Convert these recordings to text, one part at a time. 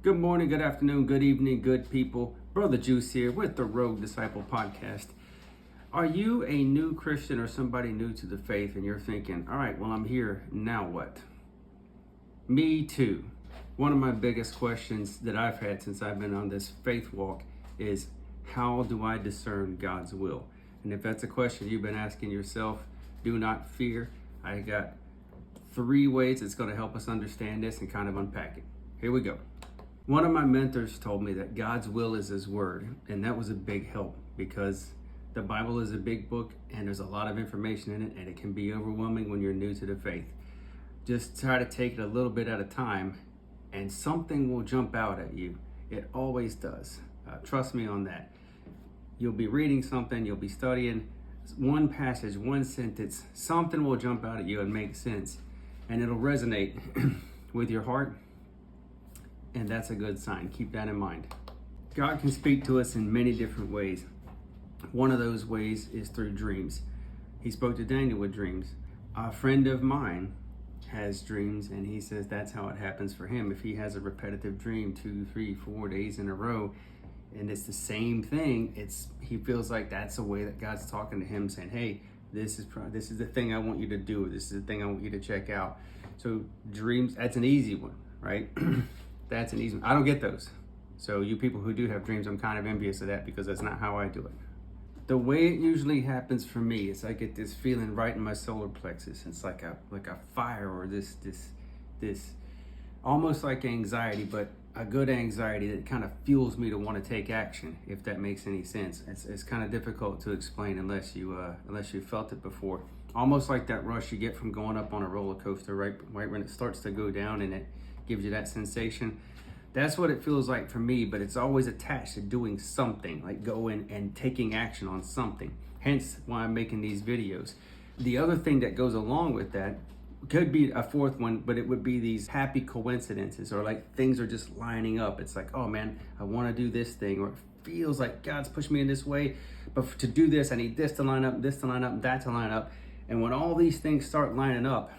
Good morning, good afternoon, good evening, good people. Brother Juice here with the Rogue Disciple Podcast. Are you a new Christian or somebody new to the faith and you're thinking, all right, well, I'm here, now what? Me too. One of my biggest questions that I've had since I've been on this faith walk is, how do I discern God's will? And if that's a question you've been asking yourself, do not fear. I got 3 ways it's going to help us understand this and kind of unpack it. Here we go. One of my mentors told me that God's will is His word, and that was a big help because the Bible is a big book and there's a lot of information in it, and it can be overwhelming when you're new to the faith. Just try to take it a little bit at a time and something will jump out at you. It always does. Trust me on that. You'll be reading something, you'll be studying one passage, one sentence, something will jump out at you and make sense, and it'll resonate with your heart. And that's a good sign. Keep that in mind. God can speak to us in many different ways. One of those ways is through dreams. He spoke to Daniel with dreams. A friend of mine has dreams, and he says that's how it happens for him. If he has a repetitive dream 2, 3, 4 days in a row, and it's the same thing, he feels like that's the way that God's talking to him, saying, hey, this is the thing I want you to do. This is the thing I want you to check out. So dreams, that's an easy one, right? That's an easy one. I don't get those. So you people who do have dreams, I'm kind of envious of that because that's not how I do it. The way it usually happens for me is I get this feeling right in my solar plexus. It's like a fire, or this almost like anxiety, but a good anxiety that kind of fuels me to want to take action, if that makes any sense. It's kind of difficult to explain unless you felt it before. Almost like that rush you get from going up on a roller coaster, right when it starts to go down and it gives you that sensation. That's what it feels like for me, but it's always attached to doing something, like going and taking action on something. Hence why I'm making these videos. The other thing that goes along with that could be a fourth one, but it would be these happy coincidences, or like things are just lining up. It's like, oh man, I want to do this thing, or it feels like God's pushed me in this way, but to do this, I need this to line up, this to line up, that to line up. And when all these things start lining up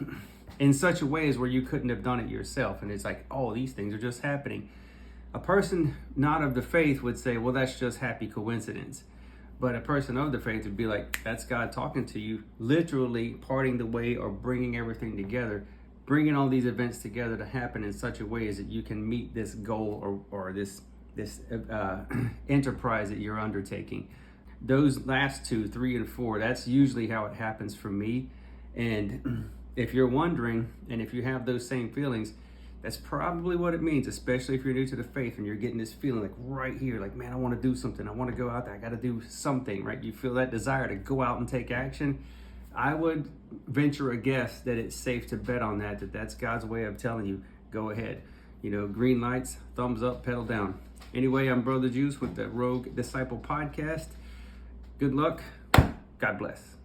in such a way as where you couldn't have done it yourself, and it's like, oh, these things are just happening. A person not of the faith would say, well, that's just happy coincidence. But a person of the faith would be like, that's God talking to you, literally parting the way or bringing everything together, bringing all these events together to happen in such a way as that you can meet this goal or this enterprise that you're undertaking. Those last 2, 3, and 4, that's usually how it happens for me. And if you're wondering, and if you have those same feelings, that's probably what it means, especially if you're new to the faith and you're getting this feeling like right here, like, man, I want to do something. I want to go out there. I got to do something, right? You feel that desire to go out and take action. I would venture a guess that it's safe to bet on that's God's way of telling you, go ahead. Green lights, thumbs up, pedal down. Anyway, I'm Brother Juice with the Rogue Disciple Podcast. Good luck. God bless.